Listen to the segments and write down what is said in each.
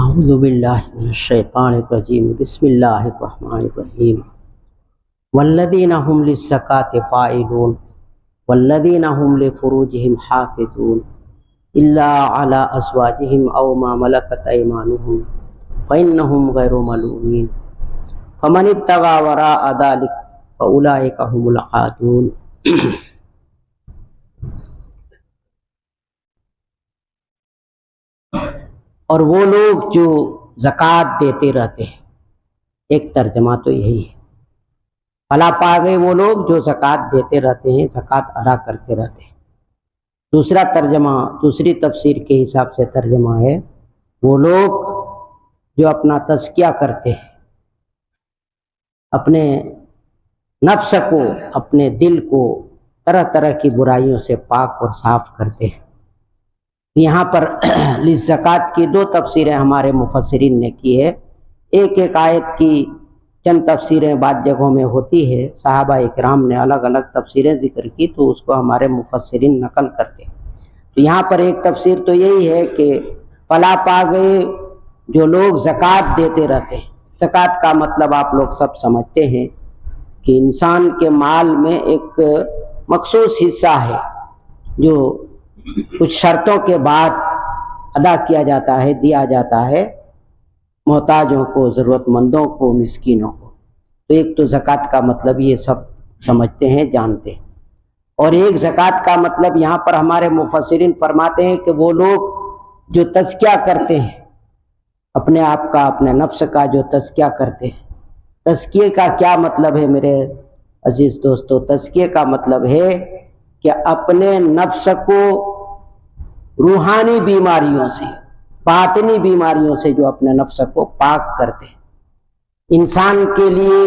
اعوذ باللہ من الشیطان الرجیم بسم اللہ الرحمن الرحیم والذین هم للزکاة فاعلون والذین هم لفروجهم حافظون الا علی ازواجهم او ما ملکت ایمانهم فإنهم غیر ملومین فمن ابتغى وراء ذلك فأولئک هم العادون۔ اور وہ لوگ جو زکوٰۃ دیتے رہتے ہیں، ایک ترجمہ تو یہی ہے، فلاح پا گئے وہ لوگ جو زکوٰۃ دیتے رہتے ہیں، زکوٰۃ ادا کرتے رہتے ہیں۔ دوسرا ترجمہ، دوسری تفسیر کے حساب سے ترجمہ ہے وہ لوگ جو اپنا تزکیہ کرتے ہیں، اپنے نفس کو، اپنے دل کو طرح طرح کی برائیوں سے پاک اور صاف کرتے ہیں۔ یہاں پر للزکوٰۃ کی دو تفسیریں ہمارے مفسرین نے کی ہے۔ ایک آیت کی چند تفسیریں بعض جگہوں میں ہوتی ہے، صحابہ اکرام نے الگ الگ تفسیریں ذکر کی تو اس کو ہمارے مفسرین نقل کرتے ہیں۔ تو یہاں پر ایک تفسیر تو یہی ہے کہ فلاح پا گئے جو لوگ زکوٰۃ دیتے رہتے ہیں۔ زکوٰۃ کا مطلب آپ لوگ سب سمجھتے ہیں کہ انسان کے مال میں ایک مخصوص حصہ ہے جو کچھ شرطوں کے بعد ادا کیا جاتا ہے، دیا جاتا ہے محتاجوں کو، ضرورت مندوں کو، مسکینوں کو۔ تو ایک تو زکوٰۃ کا مطلب یہ سب سمجھتے ہیں، جانتے ہیں۔ اور ایک زکوٰۃ کا مطلب یہاں پر ہمارے مفسرین فرماتے ہیں کہ وہ لوگ جو تزکیہ کرتے ہیں، اپنے آپ کا، اپنے نفس کا جو تزکیہ کرتے ہیں۔ تزکیے کا کیا مطلب ہے میرے عزیز دوستو؟ تزکیے کا مطلب ہے کہ اپنے نفس کو روحانی بیماریوں سے، باطنی بیماریوں سے جو اپنے نفس کو پاک کرتے ہیں۔ انسان کے لیے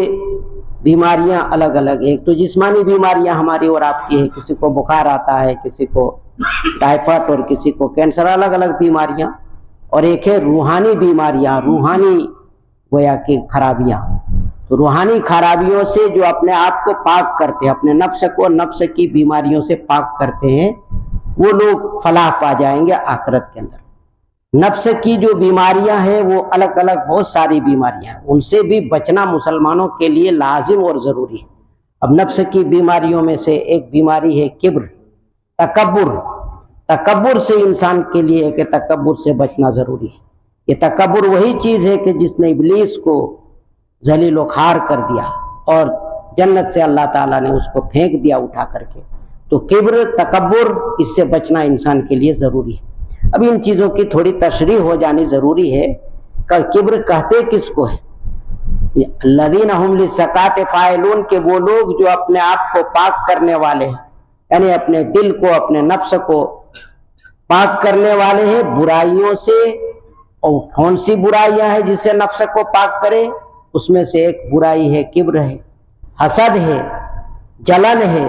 بیماریاں الگ الگ ہیں، ایک تو جسمانی بیماریاں ہماری اور آپ کی ہے، کسی کو بخار آتا ہے، کسی کو ٹائیفائڈ اور کسی کو کینسر، الگ الگ بیماریاں۔ اور ایک ہے روحانی بیماریاں، روحانی گویا کہ خرابیاں۔ تو روحانی خرابیوں سے جو اپنے آپ کو پاک کرتے ہیں، اپنے نفس کو نفس کی بیماریوں سے پاک کرتے ہیں، وہ لوگ فلاح پا جائیں گے آخرت کے اندر۔ نفس کی جو بیماریاں ہیں وہ الگ الگ بہت ساری بیماریاں ہیں، ان سے بھی بچنا مسلمانوں کے لیے لازم اور ضروری ہے۔ اب نفس کی بیماریوں میں سے ایک بیماری ہے کبر، تکبر۔ تکبر سے انسان کے لیے ہے کہ تکبر سے بچنا ضروری ہے۔ یہ تکبر وہی چیز ہے کہ جس نے ابلیس کو ذلیل و خوار کر دیا اور جنت سے اللہ تعالیٰ نے اس کو پھینک دیا اٹھا کر کے۔ تو کبر، تکبر، اس سے بچنا انسان کے لیے ضروری ہے۔ اب ان چیزوں کی تھوڑی تشریح ہو جانی ضروری ہے کہ کبر کہتے کس کو ہے؟ الذین هم للزکاة فاعلون، کہ وہ لوگ جو اپنے آپ کو پاک کرنے والے ہیں، یعنی اپنے دل کو، اپنے نفس کو پاک کرنے والے ہیں برائیوں سے۔ اور کون سی برائیاں ہیں جس سے نفس کو پاک کرے؟ اس میں سے ایک برائی ہے کبر ہے، حسد ہے، جلن ہے۔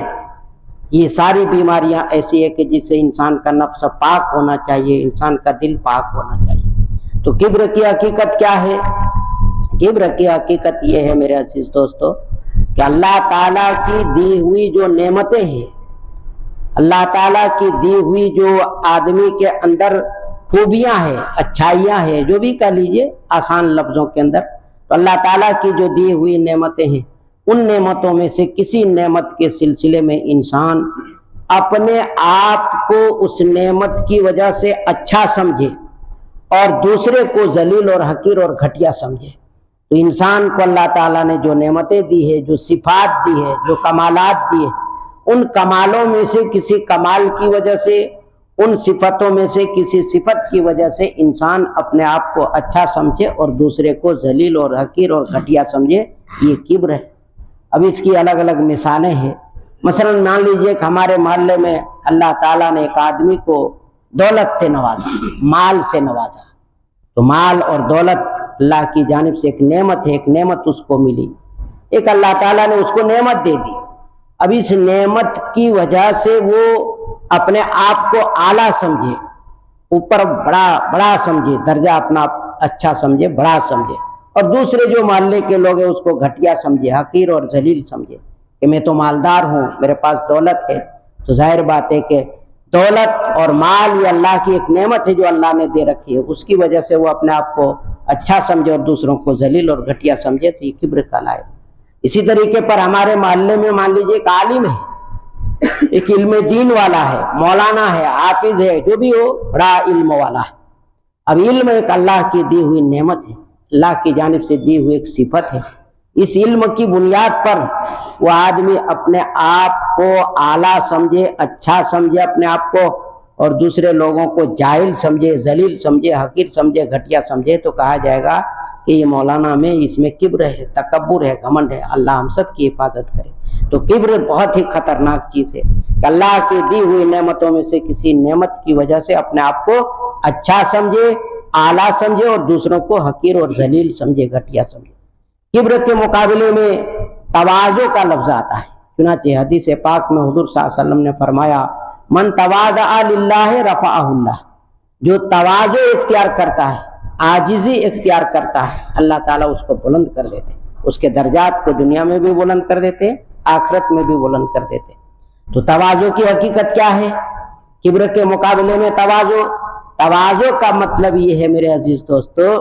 یہ ساری بیماریاں ایسی ہے کہ جس سے انسان کا نفس پاک ہونا چاہیے، انسان کا دل پاک ہونا چاہیے۔ تو کبر کی حقیقت کیا ہے؟ کبر کی حقیقت یہ ہے میرے عزیز دوستو کہ اللہ تعالیٰ کی دی ہوئی جو نعمتیں ہیں، اللہ تعالیٰ کی دی ہوئی جو آدمی کے اندر خوبیاں ہیں، اچھائیاں ہیں، جو بھی کہہ لیجئے آسان لفظوں کے اندر، تو اللہ تعالیٰ کی جو دی ہوئی نعمتیں ہیں، ان نعمتوں میں سے کسی نعمت کے سلسلے میں انسان اپنے آپ کو اس نعمت کی وجہ سے اچھا سمجھے اور دوسرے کو ذلیل اور حقیر اور گھٹیا سمجھے۔ تو انسان کو اللہ تعالیٰ نے جو نعمتیں دی ہے، جو صفات دی ہے، جو کمالات دی ہے، ان کمالوں میں سے کسی کمال کی وجہ سے، ان صفتوں میں سے کسی صفت کی وجہ سے انسان اپنے آپ کو اچھا سمجھے اور دوسرے کو ذلیل اور حقیر اور گھٹیا سمجھے، یہ کبر ہے۔ اب اس کی الگ الگ مثالیں ہیں۔ مثلا مان لیجئے کہ ہمارے محلے میں اللہ تعالیٰ نے ایک آدمی کو دولت سے نوازا، مال سے نوازا۔ تو مال اور دولت اللہ کی جانب سے ایک نعمت ہے، ایک نعمت اس کو ملی، ایک اللہ تعالیٰ نے اس کو نعمت دے دی۔ اب اس نعمت کی وجہ سے وہ اپنے آپ کو اعلیٰ سمجھے، اوپر بڑا سمجھے، درجہ اپنا اچھا سمجھے، بڑا سمجھے، اور دوسرے جو محلے کے لوگ ہیں اس کو گھٹیا سمجھے، حقیر اور ذلیل سمجھے کہ میں تو مالدار ہوں، میرے پاس دولت ہے۔ تو ظاہر بات ہے کہ دولت اور مال یہ اللہ کی ایک نعمت ہے جو اللہ نے دے رکھی ہے، اس کی وجہ سے وہ اپنے آپ کو اچھا سمجھے اور دوسروں کو ذلیل اور گھٹیا سمجھے تو یہ کبر کہلائے گا۔ اسی طریقے پر ہمارے محلے میں مان لیجیے ایک عالم ہے، ایک علم دین والا ہے، مولانا ہے، حافظ ہے، جو بھی ہو بڑا علم والا ہے۔ اب علم ایک اللہ کی دی ہوئی نعمت ہے، اللہ کی جانب سے دی ہوئی ایک صفت ہے۔ اس علم کی بنیاد پر وہ آدمی اپنے آپ کو اعلیٰ سمجھے، اچھا سمجھے اپنے آپ کو، اور دوسرے لوگوں کو جاہل سمجھے، ذلیل سمجھے، حقیر سمجھے، گھٹیا سمجھے، تو کہا جائے گا کہ یہ مولانا میں اس میں کبر ہے، تکبر ہے، گھمنڈ ہے۔ اللہ ہم سب کی حفاظت کرے۔ تو کبر بہت ہی خطرناک چیز ہے کہ اللہ کی دی ہوئی نعمتوں میں سے کسی نعمت کی وجہ سے اپنے آپ کو اچھا سمجھے، اعلیٰ سمجھے، اور دوسروں کو حقیر اور ذلیل سمجھے، گھٹیا سمجھے۔ کبر کے مقابلے میں تواضع کا لفظ آتا ہے، چنانچہ حدیث پاک میں حضور صلی اللہ علیہ وسلم نے فرمایا من تواضع للہ رفعہ اللہ، جو تواضع اختیار کرتا ہے، عاجزی اختیار کرتا ہے، اللہ تعالیٰ اس کو بلند کر دیتے، اس کے درجات کو دنیا میں بھی بلند کر دیتے، آخرت میں بھی بلند کر دیتے۔ تو تواضع کی حقیقت کیا ہے؟ کبر کے مقابلے میں تواضع کا مطلب یہ ہے میرے عزیز دوستو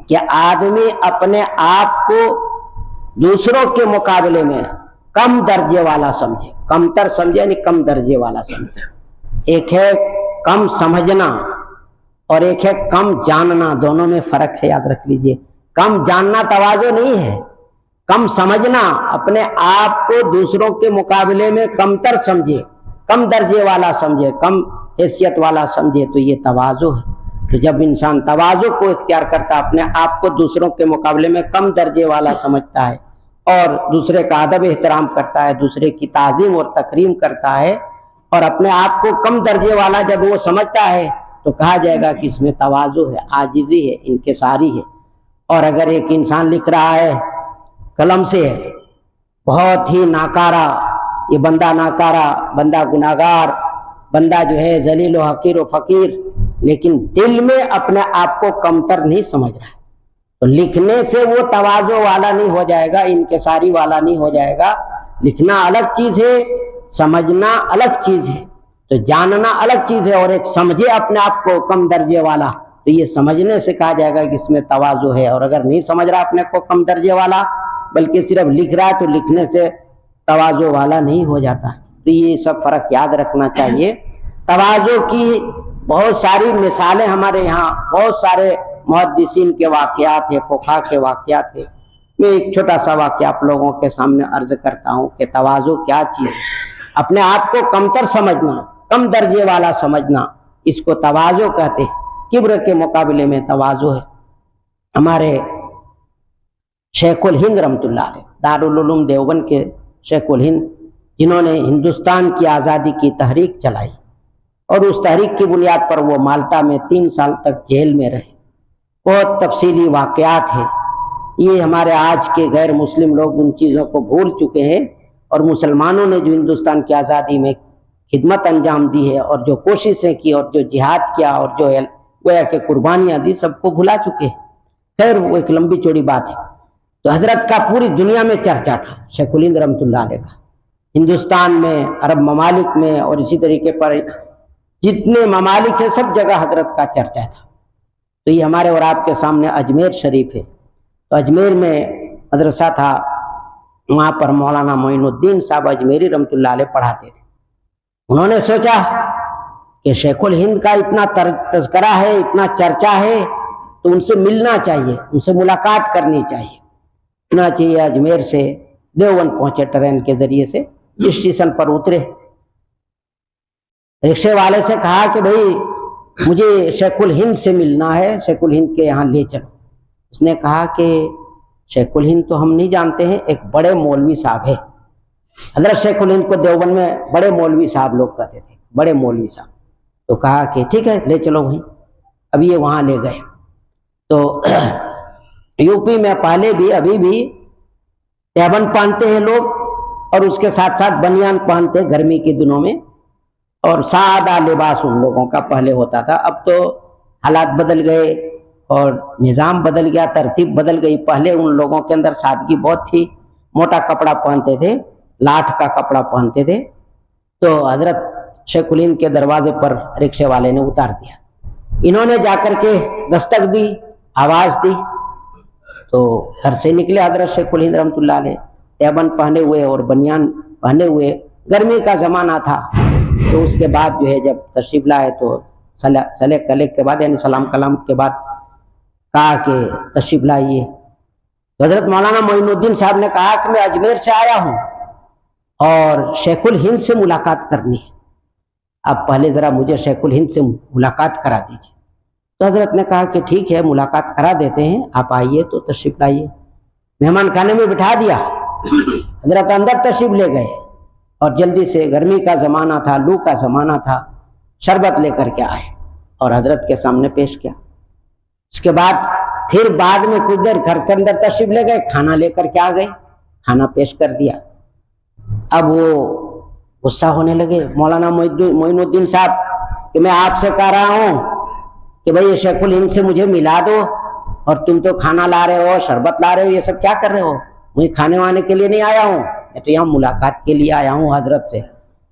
کہ آدمی اپنے آپ کو دوسروں کے مقابلے میں کم درجے والا سمجھے، کم تر سمجھے، یعنی کم درجے والا سمجھے۔ ایک ہے کم سمجھنا اور ایک ہے کم جاننا، دونوں میں فرق ہے، یاد رکھ لیجئے۔ کم جاننا تواضع نہیں ہے، کم سمجھنا، اپنے آپ کو دوسروں کے مقابلے میں کم تر سمجھے، کم درجے والا سمجھے، کم حیثیت والا سمجھے، تو یہ تواضع ہے۔ تو جب انسان تواضع کو اختیار کرتا، اپنے آپ کو دوسروں کے مقابلے میں کم درجے والا سمجھتا ہے اور دوسرے کا ادب احترام کرتا ہے، دوسرے کی تعظیم اور تکریم کرتا ہے، اور اپنے آپ کو کم درجے والا جب وہ سمجھتا ہے تو کہا جائے گا کہ اس میں تواضع ہے، عاجزی ہے، انکساری ہے۔ اور اگر ایک انسان لکھ رہا ہے قلم سے ہے بہت ہی ناکارہ، یہ بندہ ناکارہ، بندہ گناہگار، بندہ جو ہے ذلیل و حقیر و فقیر، لیکن دل میں اپنے آپ کو کمتر نہیں سمجھ رہا ہے، تو لکھنے سے وہ تواضع والا نہیں ہو جائے گا، انکساری والا نہیں ہو جائے گا۔ لکھنا الگ چیز ہے، سمجھنا الگ چیز ہے، تو جاننا الگ چیز ہے، اور ایک سمجھے اپنے آپ کو کم درجے والا، تو یہ سمجھنے سے کہا جائے گا کہ اس میں تواضع ہے۔ اور اگر نہیں سمجھ رہا اپنے کو کم درجے والا، بلکہ صرف لکھ رہا ہے، تو لکھنے سے تواضع والا نہیں ہو جاتا ہے۔ تو یہ سب فرق یاد رکھنا چاہیے۔ تواضع کی بہت ساری مثالیں ہمارے یہاں، بہت سارے محدثین کے واقعات ہیں، فقہا کے واقعات ہیں۔ میں ایک چھوٹا سا واقعہ آپ لوگوں کے سامنے عرض کرتا ہوں کہ تواضع کیا چیز ہے۔ اپنے آپ کو کمتر سمجھنا، کم درجے والا سمجھنا، اس کو تواضع کہتے ہیں۔ کبر کے مقابلے میں تواضع ہے۔ ہمارے شیخ الہند رحمۃ اللہ علیہ، دارالعلوم دیوبند کے شیخ الہند، جنہوں نے ہندوستان کی آزادی کی تحریک چلائی، اور اس تحریک کی بنیاد پر وہ مالٹا میں 3 سال تک جیل میں رہے۔ بہت تفصیلی واقعات ہیں۔ یہ ہمارے آج کے غیر مسلم لوگ ان چیزوں کو بھول چکے ہیں، اور مسلمانوں نے جو ہندوستان کی آزادی میں خدمت انجام دی ہے، اور جو کوششیں کی، اور جو جہاد کیا، اور جو گویا کہ قربانیاں دی، سب کو بھلا چکے ہیں۔ خیر وہ ایک لمبی چوڑی بات ہے۔ تو حضرت کا پوری دنیا میں چرچا تھا، شیخ الہند رحمۃ اللہ علیہ کا، ہندوستان میں، عرب ممالک میں، اور اسی طریقے پر جتنے ممالک ہیں سب جگہ حضرت کا چرچا تھا۔ تو یہ ہمارے اور آپ کے سامنے اجمیر شریف ہے۔ تو اجمیر میں مدرسہ تھا، وہاں پر مولانا معین الدین صاحب اجمیری رحمۃ اللہ علیہ پڑھاتے تھے۔ انہوں نے سوچا کہ شیخ الہند کا اتنا تذکرہ ہے، اتنا چرچا ہے، تو ان سے ملنا چاہیے، ان سے ملاقات کرنی چاہیے۔ چنانچہ یہ اجمیر سے دیوبند پہنچے، ٹرین کے ذریعے سے اسٹیشن پر اترے۔ رکشے والے سے کہا کہ بھئی مجھے شیخ الہند سے ملنا ہے، شیخ الہند کے یہاں لے چلو۔ اس نے کہا کہ شیخ الہند تو ہم نہیں جانتے ہیں، ایک بڑے مولوی صاحب ہے۔ حضرت شیخ الہند کو دیوبند میں بڑے مولوی صاحب لوگ کہتے تھے، بڑے مولوی صاحب۔ تو کہا کہ ٹھیک ہے لے چلو وہیں۔ اب یہ وہاں لے گئے۔ تو یو پی میں پہلے بھی ابھی بھی تیبند پہنتے ہیں لوگ، اور اس کے ساتھ ساتھ بنیان پہنتے گرمی کے دنوں میں، اور سادہ لباس ان لوگوں کا پہلے ہوتا تھا۔ اب تو حالات بدل گئے اور نظام بدل گیا، ترتیب بدل گئی۔ پہلے ان لوگوں کے اندر سادگی بہت تھی، موٹا کپڑا پہنتے تھے، لاٹھ کا کپڑا پہنتے تھے۔ تو حضرت شیخ الہند کے دروازے پر رکشے والے نے اتار دیا. انہوں نے جا کر کے دستک دی، آواز دی تو گھر سے نکلے حضرت شیخ الہند رحمۃ اللہ علیہ، تیبند پہنے ہوئے اور بنیان پہنے ہوئے. گرمی کا زمانہ تھا تو اس کے بعد جو ہے جب تشریف لائے تو صلح کلے کے بعد یعنی سلام کلام کے بعد کہا کہ تشریف لائیے. حضرت مولانا معین الدین صاحب نے کہا کہ میں اجمیر سے آیا ہوں اور شیخ الہند سے ملاقات کرنی ہے، آپ پہلے ذرا مجھے شیخ الہند سے ملاقات کرا دیجیے. تو حضرت نے کہا کہ ٹھیک ہے ملاقات کرا دیتے ہیں، آپ آئیے تو تشریف لائیے. مہمان خانے میں بٹھا دیا. حضرت اندر تشریف لے گئے اور جلدی سے، گرمی کا زمانہ تھا، لو کا زمانہ تھا، شربت لے کر کے آئے اور حضرت کے سامنے پیش کیا. اس کے بعد پھر بعد میں کچھ دیر گھر کے اندر تشریف لے گئے، کھانا لے کر کے آ گئے، کھانا پیش کر دیا. اب وہ غصہ ہونے لگے مولانا معین الدین صاحب کہ میں آپ سے کہہ رہا ہوں کہ بھئی یہ شیخ الہند سے مجھے ملا دو اور تم تو کھانا لا رہے ہو، شربت لا رہے ہو، یہ سب کیا کر رہے ہو؟ مجھے کھانے وانے کے لیے نہیں آیا ہوں، میں تو یہاں ملاقات کے لیے آیا ہوں حضرت سے.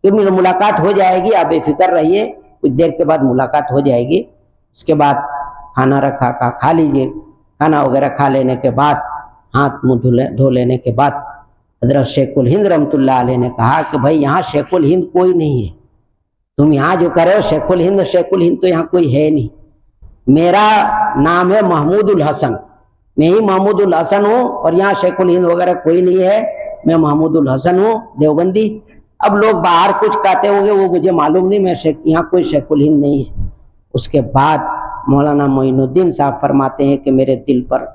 کہ ملاقات ہو جائے گی، آپ بے فکر رہیے، کچھ دیر کے بعد ملاقات ہو جائے گی. اس کے بعد کھانا رکھا، کہا کھا لیجئے. کھانا وغیرہ کھا لینے کے بعد، ہاتھ منہ دھو لینے کے بعد حضرت شیخ الہند رحمۃ اللہ علیہ نے کہا کہ بھائی یہاں شیخ الہند کوئی نہیں ہے، تم یہاں جو کرے ہو شیخ الہند تو یہاں کوئی ہے نہیں. میرا نام ہے محمود الحسن، میں ہی محمود الحسن ہوں اور یہاں شیخ الہند وغیرہ کوئی نہیں ہے، میں محمود الحسن ہوں دیوبندی. اب لوگ باہر کچھ کہتے ہوں گے وہ مجھے معلوم نہیں، میں یہاں کوئی شیخ الہند نہیں ہے. اس کے بعد مولانا معین الدین صاحب فرماتے ہیں کہ میرے دل پر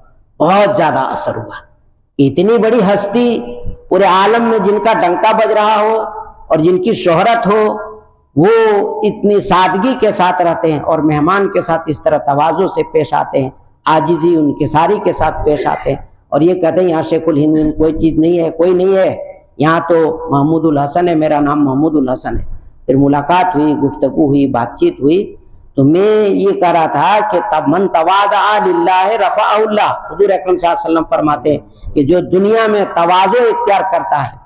بہت زیادہ اثر ہوا. اتنی بڑی ہستی پورے عالم میں جن کا ڈنکا بج رہا ہو اور جن کی شہرت ہو، وہ اتنی سادگی کے ساتھ رہتے ہیں اور مہمان کے ساتھ اس طرح تواضع سے پیش آتے ہیں، عاجزی انکساری کے ساتھ پیش آتے ہیں اور یہ کہتے ہیں یہاں شیخ الہند کوئی چیز نہیں ہے، کوئی نہیں ہے، یہاں تو محمود الحسن ہے، میرا نام محمود الحسن ہے. پھر ملاقات ہوئی، گفتگو ہوئی، بات چیت ہوئی تو میں یہ کہہ رہا تھا کہ تب من تواضع للہ رفعہ اللہ. حضور اکرم صلی اللہ علیہ وسلم فرماتے ہیں کہ جو دنیا میں تواضع اختیار کرتا ہے،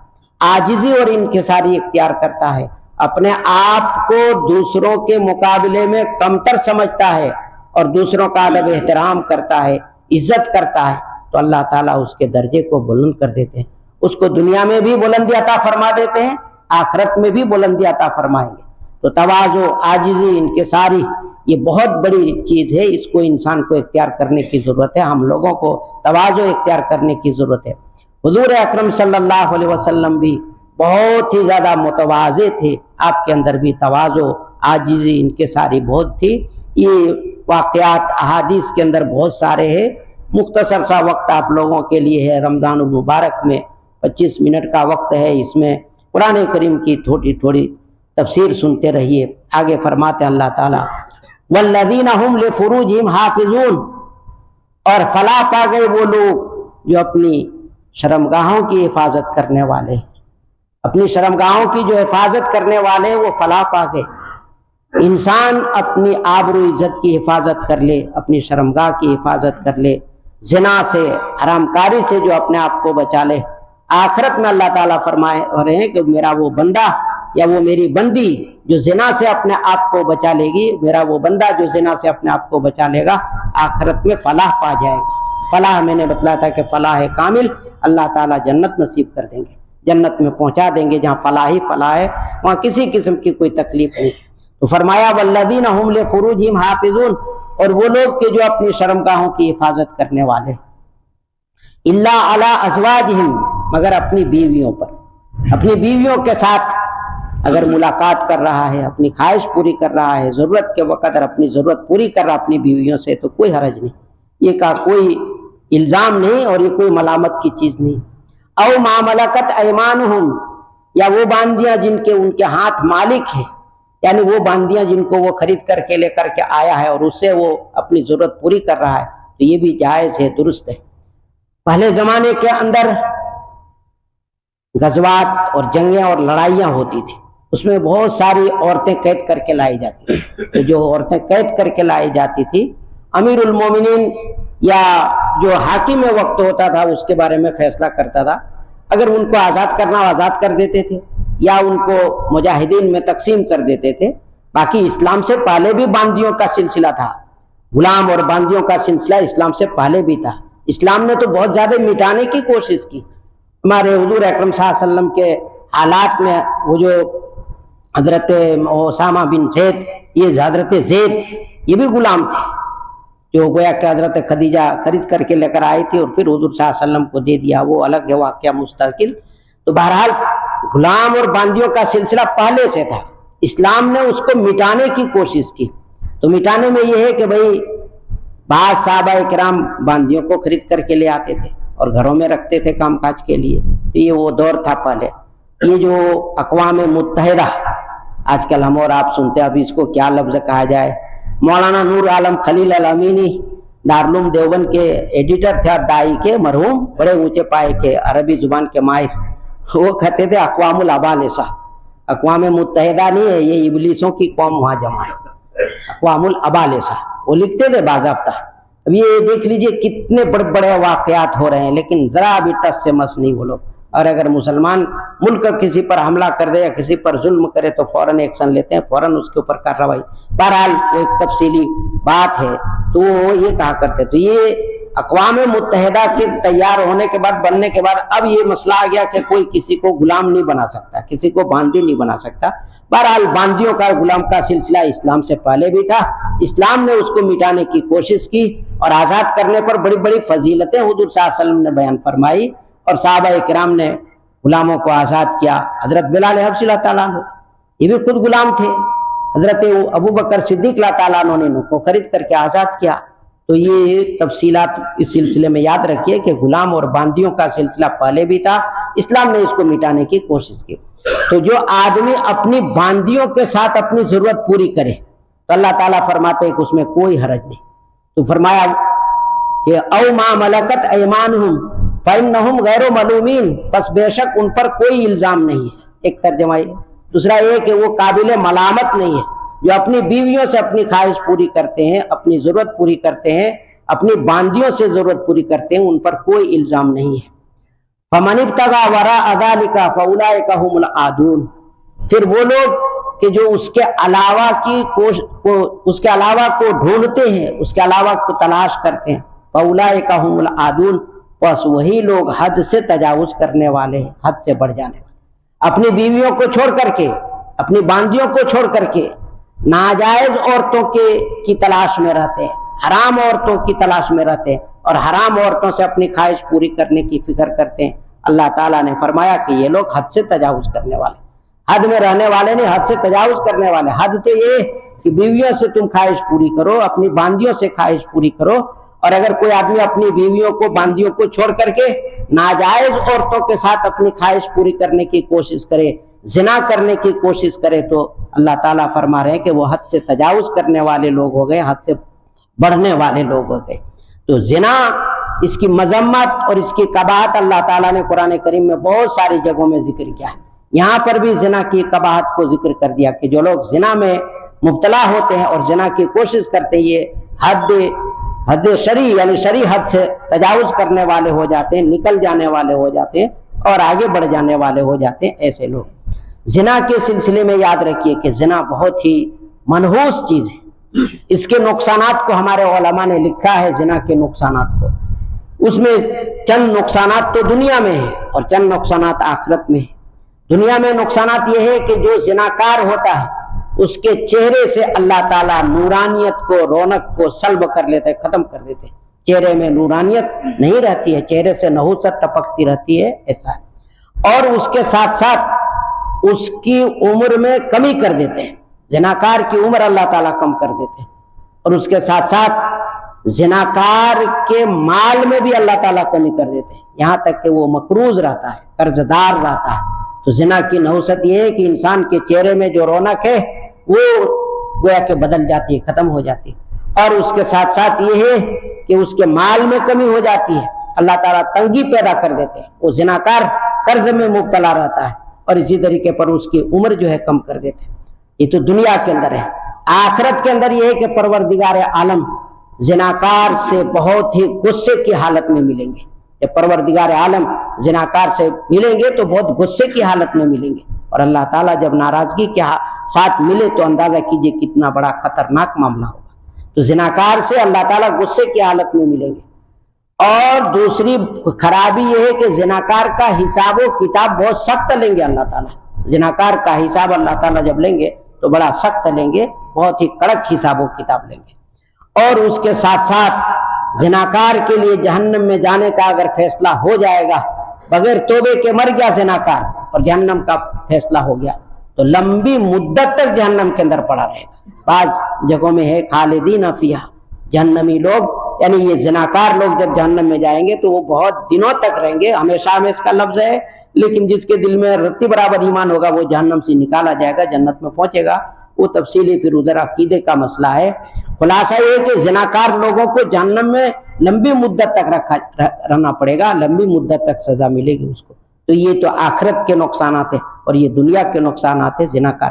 عاجزی اور انکساری اختیار کرتا ہے، اپنے آپ کو دوسروں کے مقابلے میں کمتر سمجھتا ہے اور دوسروں کا ادب احترام کرتا ہے، عزت کرتا ہے، تو اللہ تعالیٰ اس کے درجے کو بلند کر دیتے ہیں. اس کو دنیا میں بھی بلندی عطا فرما دیتے ہیں، آخرت میں بھی بلندی عطا فرمائیں گے. تو تواضع، عاجزی، انکساری یہ بہت بڑی چیز ہے، اس کو انسان کو اختیار کرنے کی ضرورت ہے. ہم لوگوں کو تواضع اختیار کرنے کی ضرورت ہے. حضور اکرم صلی اللہ علیہ وسلم بھی بہت ہی زیادہ متواضع تھے، آپ کے اندر بھی تواضع، عاجزی، انکساری بہت تھی. یہ واقعات احادیث کے اندر بہت سارے ہیں. مختصر سا وقت آپ لوگوں کے لیے ہے، رمضان المبارک میں 25 منٹ کا وقت ہے، اس میں قرآن کریم کی تھوڑی تھوڑی تفسیر سنتے رہیے. آگے فرماتے ہیں اللہ تعالیٰ والذین هم لفروجہم حافظون، اور فلاح پا گئے وہ لوگ جو اپنی شرمگاہوں کی حفاظت کرنے والے، اپنی شرمگاہوں کی جو حفاظت کرنے والے وہ فلاح پا گئے. انسان اپنی آبرو عزت کی حفاظت کر لے، اپنی شرمگاہ کی حفاظت کر لے، زنا سے، حرام کاری سے جو اپنے آپ کو بچا لے، آخرت میں اللہ تعالیٰ فرمائے رہے ہیں کہ میرا وہ بندہ یا وہ میری بندی جو زنا سے اپنے آپ کو بچا لے گی، میرا وہ بندہ جو زنا سے اپنے آپ کو بچا لے گا، آخرت میں فلاح پا جائے گا. فلاح میں نے بتلایا تھا کہ فلاح کامل، اللہ تعالیٰ جنت نصیب کر دیں گے، جنت میں پہنچا دیں گے جہاں فلاح ہی فلاح ہے، وہاں کسی قسم کی کوئی تکلیف نہیں. تو فرمایا والذین هم لفروجہم حافظون، اور وہ لوگ کہ جو اپنی شرمگاہوں کی حفاظت کرنے والے، الا علی ازواجہم، مگر اپنی بیویوں پر، اپنی بیویوں کے ساتھ اگر ملاقات کر رہا ہے، اپنی خواہش پوری کر رہا ہے، ضرورت کے وقت اگر اپنی ضرورت پوری کر رہا اپنی بیویوں سے تو کوئی حرج نہیں، یہ کا کوئی الزام نہیں اور یہ کوئی ملامت کی چیز نہیں. او ما ملکت ایمانہم، یا وہ باندیاں جن کے ان کے ہاتھ مالک ہیں، یعنی وہ باندیاں جن کو وہ خرید کر کے لے کر کے آیا ہے اور اس سے وہ اپنی ضرورت پوری کر رہا ہے، تو یہ بھی جائز ہے، درست ہے. پہلے زمانے کے اندر غزوات اور جنگیں اور لڑائیاں ہوتی تھی، اس میں بہت ساری عورتیں قید کر کے لائی جاتی تھیں. تو جو عورتیں قید کر کے لائی جاتی تھی، امیر المومنین یا جو حاکم وقت ہوتا تھا اس کے بارے میں فیصلہ کرتا تھا. اگر ان کو آزاد کرنا آزاد کر دیتے تھے، یا ان کو مجاہدین میں تقسیم کر دیتے تھے. باقی اسلام سے پہلے بھی باندیوں کا سلسلہ تھا، غلام اور باندیوں کا سلسلہ اسلام سے پہلے بھی تھا. اسلام نے تو بہت زیادہ مٹانے کی کوشش کی. ہمارے حضور اکرم صلی اللہ علیہ وسلم کے حالات میں وہ جو حضرت اسامہ بن زید، یہ حضرت زید یہ بھی غلام تھے، جو گویا کہ حضرت خدیجہ خرید کر کے لے کر آئی تھی اور پھر حضور صلی اللہ علیہ وسلم کو دے دیا. وہ الگ ہے واقعہ مستقل. تو بہرحال غلام اور باندیوں کا سلسلہ پہلے سے تھا. اسلام نے اس کو مٹانے کی کوشش کی. تو مٹانے میں یہ ہے کہ بھئی بعض صحابہ کرام باندیوں کو خرید کر کے لے آتے تھے اور گھروں میں رکھتے تھے کام کاج کے لیے. تو یہ وہ دور تھا پہلے. یہ جو اقوام متحدہ آج کل ہم اور آپ سنتے ہیں، ابھی اس کو کیا لفظ کہا جائے. مولانا نور عالم خلیل الامینی دارالعلوم دیوبند کے ایڈیٹر تھے اور داعی کے مرحوم، بڑے اونچے پائے کے عربی زبان کے ماہر. وہ کہتے تھے اقوام الابالسہ، اقوام متحدہ نہیں ہے، یہ ابلیسوں کی قوم وہاں جمع ہے، اقوام الابالسہ. وہ لکھتے تھے باضابطہ. اب یہ دیکھ لیجئے کتنے بڑے بڑے واقعات ہو رہے ہیں، لیکن ذرا بھی ٹس سے مس نہیں وہ لوگ. اور اگر مسلمان ملک کسی پر حملہ کر دے یا کسی پر ظلم کرے تو فوراً ایکشن لیتے ہیں، فوراً اس کے اوپر کارروائی. بہرحال وہ ایک تفصیلی بات ہے. تو وہ یہ کہا کرتے. تو یہ اقوام متحدہ کے تیار ہونے کے بعد، بننے کے بعد اب یہ مسئلہ آ گیا کہ کوئی کسی کو غلام نہیں بنا سکتا، کسی کو باندی نہیں بنا سکتا. بہرحال باندیوں کا غلام کا سلسلہ اسلام سے پہلے بھی تھا. اسلام نے اس کو مٹانے کی کوشش کی اور آزاد کرنے پر بڑی بڑی فضیلتیں حضور صلی اللہ علیہ وسلم نے بیان فرمائی اور صحابہ کرام نے غلاموں کو آزاد کیا. حضرت بلال حبشی اللہ تعالیٰ عنہ یہ بھی خود غلام تھے. حضرت ابو بکر صدیق اللہ تعالیٰ عنہ نے ان کو خرید کر کے آزاد کیا. تو یہ تفصیلات اس سلسلے میں یاد رکھیے کہ غلام اور باندیوں کا سلسلہ پہلے بھی تھا، اسلام نے اس کو مٹانے کی کوشش کی. تو جو آدمی اپنی باندیوں کے ساتھ اپنی ضرورت پوری کرے تو اللہ تعالیٰ فرماتے ہیں کہ اس میں کوئی حرج نہیں. تو فرمایا کہ او ما ملکت ایمانہم فإنہم غیر ملومین، پس بے شک ان پر کوئی الزام نہیں ہے. ایک ترجمہ یہ. دوسرا یہ کہ وہ قابل ملامت نہیں ہے. جو اپنی بیویوں سے اپنی خواہش پوری کرتے ہیں، اپنی ضرورت پوری کرتے ہیں، اپنی باندیوں سے ضرورت پوری کرتے ہیں، ان پر کوئی الزام نہیں ہے. فَمَنِ ابْتَغَىٰ وَرَاءَ ذَلِكَ فَأُولَٰئِكَ هُمُ الْعَادُونَ. پھر وہ لوگ کہ جو اس کے علاوہ کو ڈھونڈتے ہیں، اس کے علاوہ کو تلاش کرتے ہیں، فَأُولَٰئِكَ هُمُ الْعَادُونَ، بس وہی لوگ حد سے تجاوز کرنے والے ہیں، حد سے بڑھ جانے والے. اپنی بیویوں کو چھوڑ کر کے، اپنی باندیوں کو چھوڑ کر کے ناجائز عورتوں کی تلاش میں رہتے ہیں، حرام عورتوں کی تلاش میں رہتے ہیں اور حرام عورتوں سے اپنی خواہش پوری کرنے کی فکر کرتے ہیں. اللہ تعالیٰ نے فرمایا کہ یہ لوگ حد سے تجاوز کرنے والے، حد میں رہنے والے نہیں، حد سے تجاوز کرنے والے. حد تو یہ کہ بیویوں سے تم خواہش پوری کرو، اپنی باندیوں سے خواہش پوری کرو. اور اگر کوئی آدمی اپنی بیویوں کو باندیوں کو چھوڑ کر کے ناجائز عورتوں کے ساتھ اپنی خواہش پوری کرنے کی کوشش کرے، زنا کرنے کی کوشش کرے، تو اللہ تعالیٰ فرما رہے ہیں کہ وہ حد سے تجاوز کرنے والے لوگ ہو گئے، حد سے بڑھنے والے لوگ ہو گئے. تو زنا، اس کی مذمت اور اس کی قباحت اللہ تعالیٰ نے قرآن کریم میں بہت ساری جگہوں میں ذکر کیا ہے. یہاں پر بھی زنا کی قباحت کو ذکر کر دیا کہ جو لوگ زنا میں مبتلا ہوتے ہیں اور زنا کی کوشش کرتے ہیں، یہ حد شرعی یعنی شرعی حد سے تجاوز کرنے والے ہو جاتے ہیں، نکل جانے والے ہو جاتے ہیں اور آگے بڑھ جانے والے ہو جاتے ہیں. ایسے لوگ زنا کے سلسلے میں یاد رکھیے کہ زنا بہت ہی منحوس چیز ہے. اس کے نقصانات کو ہمارے علماء نے لکھا ہے. زنا کے نقصانات کو، اس میں چند نقصانات تو دنیا میں ہے اور چند نقصانات آخرت میں ہے. دنیا میں نقصانات یہ ہے کہ جو زناکار ہوتا ہے اس کے چہرے سے اللہ تعالیٰ نورانیت کو، رونق کو سلب کر لیتے، ختم کر دیتے. چہرے میں نورانیت نہیں رہتی ہے، چہرے سے نحوست ٹپکتی رہتی ہے، ایسا ہے. اور اس کے ساتھ ساتھ اس کی عمر میں کمی کر دیتے ہیں. زناکار کی عمر اللہ تعالیٰ کم کر دیتے ہیں. اور اس کے ساتھ ساتھ زناکار کے مال میں بھی اللہ تعالیٰ کمی کر دیتے ہیں، یہاں تک کہ وہ مقروض رہتا ہے، قرض دار رہتا ہے. تو زنا کی نحوست یہ ہے کہ انسان کے چہرے میں جو رونق ہے وہ گویا کہ بدل جاتی ہے، ختم ہو جاتی ہے. اور اس کے ساتھ ساتھ یہ ہے کہ اس کے مال میں کمی ہو جاتی ہے. اللہ تعالیٰ تنگی پیدا کر دیتے ہیں. وہ زناکار قرض میں مبتلا رہتا ہے اور اسی طریقے پر اس کی عمر جو ہے کم کر دیتے ہیں. یہ تو دنیا کے اندر ہے. آخرت کے اندر یہ ہے کہ پروردگار عالم زناکار سے بہت ہی غصے کی حالت میں ملیں گے. جب پروردگار عالم زناکار سے ملیں گے تو بہت غصے کی حالت میں ملیں گے اور اللہ تعالیٰ جب ناراضگی کے ساتھ ملے تو اندازہ کیجئے کتنا بڑا خطرناک معاملہ ہوگا۔ تو زناکار سے اللہ تعالیٰ غصے کی حالت میں ملیں گے۔ اور دوسری خرابی یہ ہے کہ زناکار کا حساب و کتاب بہت سخت لیں گے اللہ تعالیٰ۔ زناکار کا حساب اللہ تعالیٰ جب لیں گے تو بڑا سخت لیں گے، بہت ہی کڑک حساب و کتاب لیں گے۔ اور اس کے ساتھ ساتھ زناکار کے لیے جہنم میں جانے کا اگر فیصلہ ہو جائے گا، بغیر توبے کے مر گیا زناکار اور جہنم کا فیصلہ ہو گیا تو لمبی مدت تک جہنم کے اندر پڑا رہے گا۔ بعض جگہوں میں ہے خالدین فیہا، جہنمی لوگ یعنی یہ زناکار لوگ جب جہنم میں جائیں گے تو وہ بہت دنوں تک رہیں گے۔ ہمیشہ میں اس کا لفظ ہے، لیکن جس کے دل میں رتی برابر ایمان ہوگا وہ جہنم سے نکالا جائے گا، جنت میں پہنچے گا۔ وہ تفصیلی پھر ادھر عقیدے کا مسئلہ ہے۔ خلاصہ یہ کہ زناکار لوگوں کو جہنم میں لمبی مدت تک رہنا پڑے گا، لمبی مدت تک سزا ملے گی اس کو۔ تو یہ تو آخرت کے نقصانات ہیں، اور یہ دنیا کے نقصانات ہیں۔ زناکار،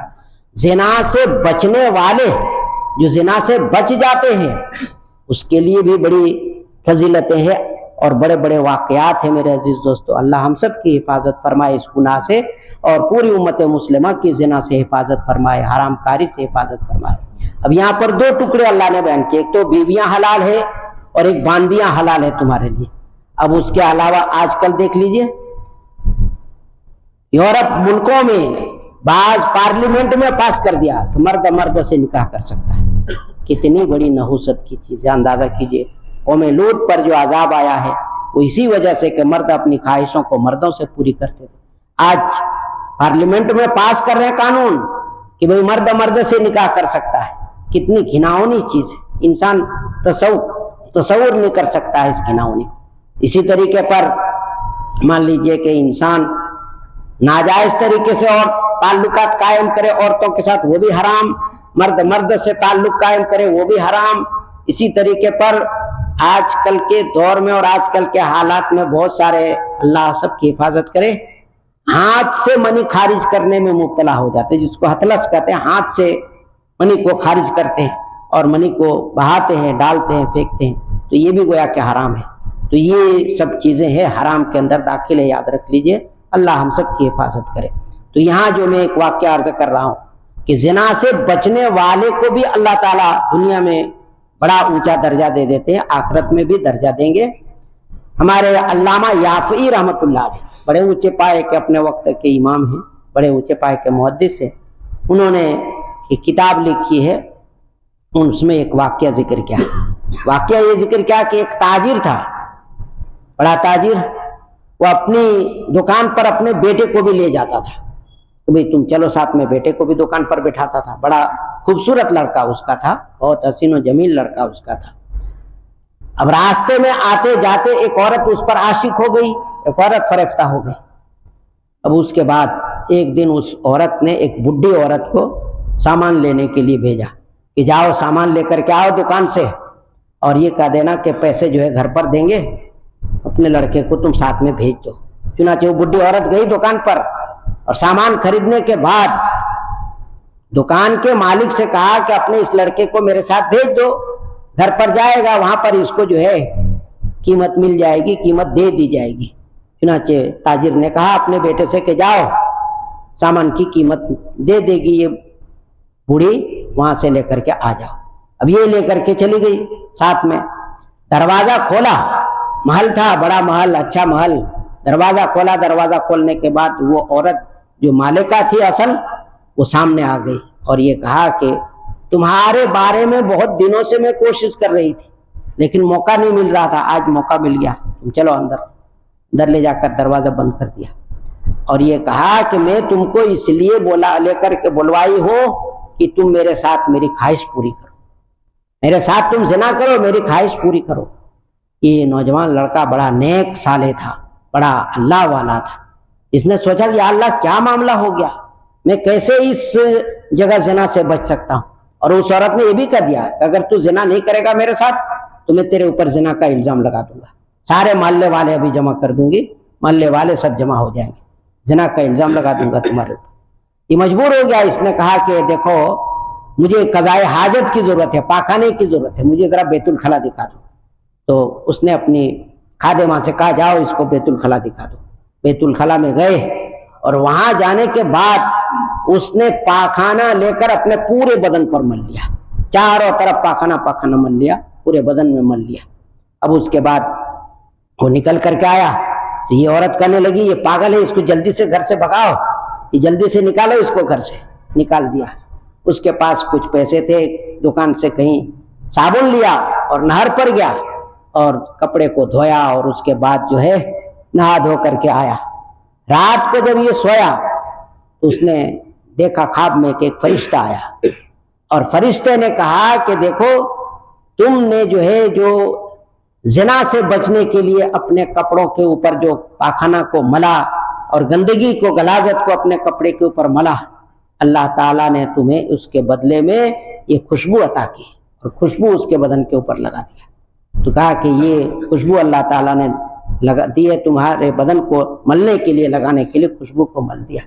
زنا سے بچنے والے جو زنا سے بچ جاتے ہیں اس کے لیے بھی بڑی فضیلتیں ہیں اور بڑے بڑے واقعات ہیں میرے عزیز دوستو۔ اللہ ہم سب کی حفاظت فرمائے اس گناہ سے، اور پوری امت مسلمہ کی زنا سے حفاظت فرمائے، حرام کاری سے حفاظت فرمائے۔ اب یہاں پر دو ٹکڑے اللہ نے بیان کیے، ایک تو بیویاں حلال ہے اور ایک باندیاں حلال ہے تمہارے لیے۔ اب اس کے علاوہ آج کل دیکھ لیجئے یورپ ملکوں میں بعض پارلیمنٹ میں پاس کر دیا کہ مرد مرد سے نکاح کر سکتا ہے۔ کتنی بڑی نحوست کی چیز ہے، اندازہ کیجئے قوم لوط پر جو عذاب آیا ہے وہ اسی وجہ سے کہ مرد اپنی خواہشوں کو مردوں سے پوری کرتے تھے۔ آج پارلیمنٹ میں پاس کر رہے ہیں قانون کہ بھئی مرد مرد سے نکاح کر سکتا ہے۔ کتنی گھناؤنی چیز ہے، انسان تصور نہیں کر سکتا ہے اس گھناؤنی کو۔ اسی طریقے پر مان لیجئے کہ انسان ناجائز طریقے سے اور تعلقات قائم کرے عورتوں کے ساتھ، وہ بھی حرام۔ مرد مرد سے تعلق قائم کرے، وہ بھی حرام۔ اسی طریقے پر آج کل کے دور میں اور آج کل کے حالات میں بہت سارے، اللہ سب کی حفاظت کرے، ہاتھ سے منی خارج کرنے میں مبتلا ہو جاتے ہیں، جس کو ہتھلس کہتے ہیں۔ ہاتھ سے منی کو خارج کرتے ہیں اور منی کو بہاتے ہیں، ڈالتے ہیں، پھینکتے ہیں، تو یہ بھی گویا کہ حرام ہے۔ تو یہ سب چیزیں ہیں حرام کے اندر داخل ہے، یاد رکھ لیجئے، اللہ ہم سب کی حفاظت کرے۔ تو یہاں جو میں ایک واقعہ عرض کر رہا ہوں کہ زنا سے بچنے والے کو بھی اللہ تعالیٰ دنیا میں بڑا اونچا درجہ دے دیتے ہیں، آخرت میں بھی درجہ دیں گے۔ ہمارے علامہ یافعی رحمۃ اللہ علیہ بڑے اونچے پائے کے اپنے وقت کے امام ہیں، بڑے اونچے پائے کے محدث ہیں، انہوں نے ایک کتاب لکھی ہے، اس میں ایک واقعہ ذکر کیا۔ واقعہ یہ ذکر کیا کہ ایک تاجر تھا، بڑا تاجر، وہ اپنی دکان پر اپنے بیٹے کو بھی لے جاتا تھا کہ بھئی تم چلو ساتھ میں، بیٹے کو بھی دکان پر بٹھاتا تھا۔ بڑا خوبصورت لڑکا اس کا تھا، بہت حسین و جمیل لڑکا اس کا تھا۔ اب راستے میں آتے جاتے ایک عورت اس پر عاشق ہو گئی، ایک عورت فریفتہ ہو گئی۔ اب اس کے بعد ایک دن اس عورت نے ایک بڈھی عورت کو سامان لینے کے لیے بھیجا کہ جاؤ سامان لے کر کے آؤ دکان سے، اور یہ کہہ دینا کہ پیسے جو ہے گھر پر دیں گے، اپنے لڑکے کو تم ساتھ میں بھیج دو۔ چنانچہ وہ بڈھی عورت گئی دکان پر، اور سامان خریدنے کے بعد دکان کے مالک سے کہا کہ اپنے اس لڑکے کو میرے ساتھ بھیج دو، گھر پر جائے گا، وہاں پر اس کو جو ہے قیمت مل جائے گی، قیمت دے دی جائے گی۔ چنانچہ تاجر نے کہا اپنے بیٹے سے کہ جاؤ سامان کی قیمت دے دے گی یہ بوڑھی، وہاں سے لے کر کے آ جاؤ۔ اب یہ لے کر کے چلی گئی ساتھ میں، دروازہ کھولا، محل تھا، بڑا محل، اچھا محل، دروازہ کھولا، دروازہ کھولنے کے بعد وہ عورت جو مالکہ تھی اصل، وہ سامنے آ گئی اور یہ کہا کہ تمہارے بارے میں بہت دنوں سے میں کوشش کر رہی تھی لیکن موقع نہیں مل رہا تھا، آج موقع مل گیا، تم چلو اندر لے جا کر دروازہ بند کر دیا، اور یہ کہا کہ میں تم کو اس لیے لے کر کے بلوائی ہوں کہ تم میرے ساتھ میری خواہش پوری کرو، میرے ساتھ تم زنا کرو، میری خواہش پوری کرو۔ یہ نوجوان لڑکا بڑا نیک صالح تھا، بڑا اللہ والا تھا، اس نے سوچا کہ یا اللہ کیا معاملہ ہو گیا، میں کیسے اس جگہ زنا سے بچ سکتا ہوں۔ اور اس عورت نے یہ بھی کہہ دیا کہ اگر تو زنا نہیں کرے گا میرے ساتھ تو میں تیرے اوپر زنا کا الزام لگا دوں گا، سارے محلے والے ابھی جمع کر دوں گی، محلے والے سب جمع ہو جائیں گے، زنا کا الزام لگا دوں گا تمہارے اوپر۔ یہ مجبور ہو گیا، اس نے کہا کہ دیکھو مجھے قضائے حاجت کی ضرورت ہے، پاخانے کی ضرورت ہے، مجھے ذرا بیت الخلا دکھا دو۔ تو اس نے اپنی خادمہ سے کہا جاؤ اس کو بیت الخلا دکھا دو۔ بیت الخلا میں گئے اور وہاں جانے کے بعد اس نے پاخانہ لے کر اپنے پورے بدن پر مل لیا، چاروں طرف پاخانہ مل لیا، پورے بدن میں مل لیا۔ اب اس کے بعد وہ نکل کر کے آیا تو یہ عورت کہنے لگی یہ پاگل ہے، اس کو جلدی سے گھر سے بھگاؤ، یہ جلدی سے نکالو اس کو گھر سے۔ نکال دیا۔ اس کے پاس کچھ پیسے تھے، دکان سے کہیں صابن لیا اور نہر پر گیا اور کپڑے کو دھویا، اور اس کے بعد جو ہے نہا دھو کر کے آیا۔ رات کو جب یہ سویا تو اس نے دیکھا خواب میں کہ ایک فرشتہ آیا، اور فرشتے نے کہا کہ دیکھو تم نے جو ہے جو زنا سے بچنے کے لیے اپنے کپڑوں کے اوپر جو پاخانہ کو ملا اور گندگی کو، غلاظت کو اپنے کپڑے کے اوپر ملا، اللہ تعالیٰ نے تمہیں اس کے بدلے میں یہ خوشبو عطا کی، اور خوشبو اس کے بدن کے اوپر لگا دیا۔ تو کہا کہ یہ خوشبو اللہ تعالیٰ نے لگا دی ہے، تمہارے بدن کو ملنے کے لیے، لگانے کے لیے خوشبو کو مل دیا۔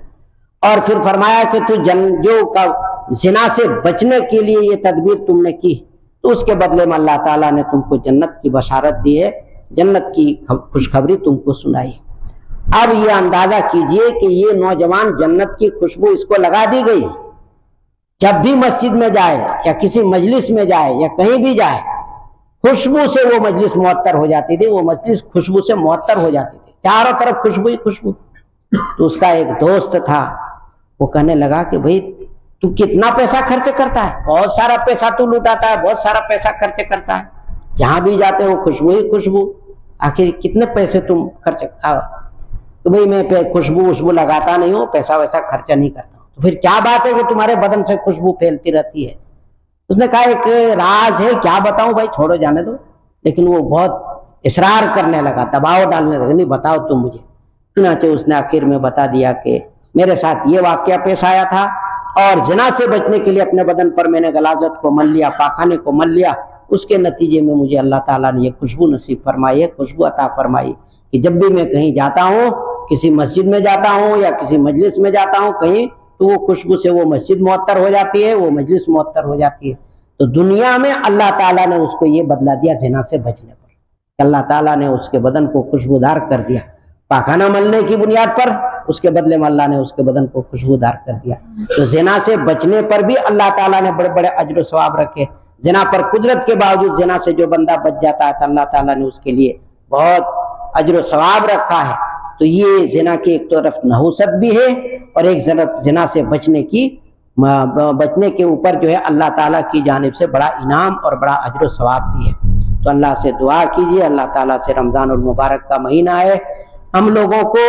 اور پھر فرمایا کہ تو جو زنا سے بچنے کے لیے یہ تدبیر تم نے کی، تو اس کے بدلے میں اللہ تعالیٰ نے تم کو جنت کی بشارت دی ہے، جنت کی خوشخبری تم کو سنائی۔ اب یہ اندازہ کیجئے کہ یہ نوجوان جنت کی خوشبو اس کو لگا دی گئی، جب بھی مسجد میں جائے یا کسی مجلس میں جائے یا کہیں بھی جائے، خوشبو سے وہ مجلس معطر ہو جاتی تھی، وہ مجلس خوشبو سے معطر ہو جاتی تھی، چاروں طرف خوشبو ہی خوشبو۔ تو اس کا ایک دوست تھا، وہ کہنے لگا کہ بھئی تو کتنا پیسہ خرچ کرتا ہے، بہت سارا پیسہ تو لوٹاتا ہے، بہت سارا پیسہ خرچ کرتا ہے، جہاں بھی جاتے ہو خوشبو ہی خوشبو، آخر کتنے پیسے تم خرچ تو بھئی میں خوشبو لگاتا نہیں ہوں، پیسہ ویسا خرچہ نہیں کرتا ہوں۔ تو پھر کیا بات ہے کہ تمہارے بدن سے خوشبو پھیلتی رہتی ہے؟ اس نے کہا ایک راز ہے، کیا بتاؤں بھائی، چھوڑو جانے دو۔ لیکن وہ بہت اصرار کرنے لگا، دباؤ ڈالنے لگا، نہیں بتاؤ تم مجھے۔ چنانچہ اس نے آخر میں بتا دیا کہ میرے ساتھ یہ واقعہ پیش آیا تھا، اور زنا سے بچنے کے لیے اپنے بدن پر میں نے غلاظت کو مل لیا، پاخانے کو مل لیا، اس کے نتیجے میں مجھے اللہ تعالیٰ نے یہ خوشبو نصیب فرمائی ہے، خوشبو عطا فرمائی کہ جب بھی میں کہیں جاتا ہوں، کسی مسجد میں جاتا ہوں یا کسی مجلس میں جاتا ہوں کہیں، تو وہ خوشبو سے وہ مسجد معطر ہو جاتی ہے، وہ مجلس معطر ہو جاتی ہے۔ تو دنیا میں اللہ تعالیٰ نے اس کو یہ بدلہ دیا زنا سے بچنے پر، اللہ تعالیٰ نے اس کے بدن کو خوشبودار کر دیا، پاخانہ ملنے کی بنیاد پر اس کے بدلے میں اللہ نے اس کے بدن کو خوشبودار کر دیا۔ تو زنا سے بچنے پر بھی اللہ تعالیٰ نے بڑے بڑے اجر و ثواب رکھے۔ زنا پر قدرت کے باوجود زنا سے جو بندہ بچ جاتا ہے تو اللہ تعالیٰ نے اس کے لیے بہت اجر و ثواب رکھا ہے۔ تو یہ زنا کی ایک طرف نحوست بھی ہے، اور ایک طرف زنا سے بچنے کے اوپر جو ہے اللہ تعالیٰ کی جانب سے بڑا انعام اور بڑا اجر و ثواب بھی ہے۔ تو اللہ سے دعا کیجیے، اللہ تعالیٰ سے رمضان المبارک کا مہینہ ہے، ہم لوگوں کو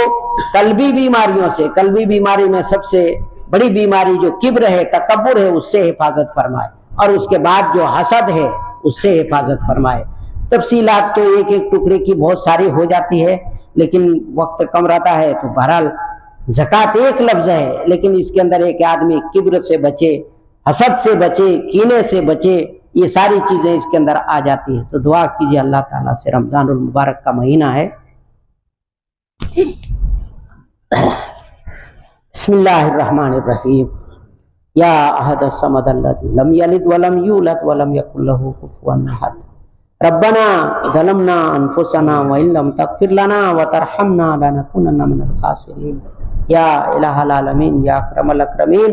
قلبی بیماریوں سے، قلبی بیماری میں سب سے بڑی بیماری جو کبر ہے، تکبر ہے، اس سے حفاظت فرمائے، اور اس کے بعد جو حسد ہے اس سے حفاظت فرمائے۔ تفصیلات تو ایک ایک ٹکڑے کی بہت ساری ہو جاتی ہے، لیکن وقت کم رہتا ہے، تو بہرحال زکوٰۃ ایک لفظ ہے، لیکن اس کے اندر ایک آدمی کبر سے بچے، حسد سے بچے، کینے سے بچے، یہ ساری چیزیں اس کے اندر آ جاتی ہیں۔ تو دعا کیجیے اللہ تعالیٰ سے، رمضان المبارک کا مہینہ ہے۔ بسم اللہ الرحمن الرحیم۔ یا احد الصمد الذی لم یلد ولم یولد ولم یکن له کفوا احد۔ ربنا ظلمنا انفسنا وان لم تغفر لنا وترحمنا لنکونن من الخاسرین۔ یا الہ العالمین، یا اکرم الاکرمین،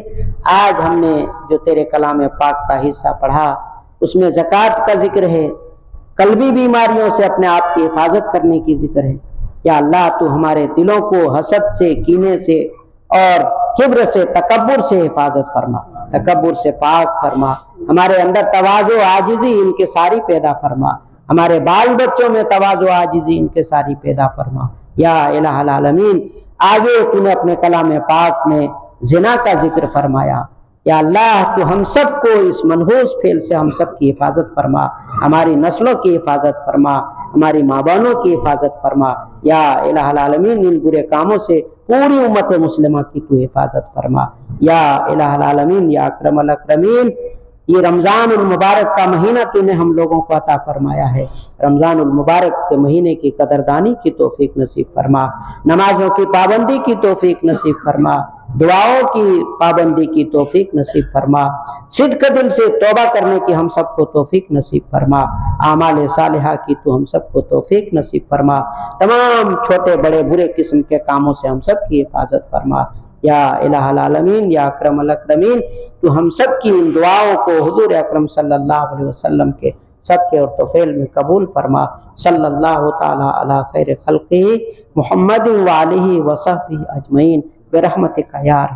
آج ہم نے جو تیرے کلام پاک کا حصہ پڑھا اس میں زکوٰۃ کا ذکر ہے، قلبی بیماریوں سے اپنے آپ کی حفاظت کرنے کی ذکر ہے۔ یا اللہ تو ہمارے دلوں کو حسد سے، کینے سے اور کبر سے، تکبر سے حفاظت فرما، تکبر سے پاک فرما، ہمارے اندر تواضع عاجزی انکساری پیدا فرما، ہمارے بال بچوں میں تواضع عاجزی انکساری پیدا فرما۔ یا الہ العالمین، آگے تو نے اپنے کلام پاک میں زنا کا ذکر فرمایا، یا اللہ تو ہم سب کو اس منحوس پھیل سے ہم سب کی حفاظت فرما، ہماری نسلوں کی حفاظت فرما، ہماری ماں بہنوں کی حفاظت فرما۔ یا الہ العالمین، ان برے کاموں سے پوری امت مسلمہ کی تو حفاظت فرما۔ یا الہ العالمین، یا اکرم الاکرمین، یہ رمضان المبارک کا مہینہ تو نے ہم لوگوں کو عطا فرمایا ہے، رمضان المبارک کے مہینے کی قدردانی کی توفیق نصیب فرما، نمازوں کی پابندی کی توفیق نصیب فرما۔ دعاؤں کی پابندی کی توفیق نصیب فرما، صدق دل سے توبہ کرنے کی ہم سب کو توفیق نصیب فرما، اعمال صالحہ کی تو ہم سب کو توفیق نصیب فرما، تمام چھوٹے بڑے برے قسم کے کاموں سے ہم سب کی حفاظت فرما، یا الہ العالمین یا اکرم الاکرمین، تو ہم سب کی ان دعاؤں کو حضور اکرم صلی اللہ علیہ وسلم کے صدقے اور توفیل میں قبول فرما۔ صلی اللہ تعالی علی خیر خلقہ محمد وآلہ وصحبہ اجمعین برحمتک یا ارحم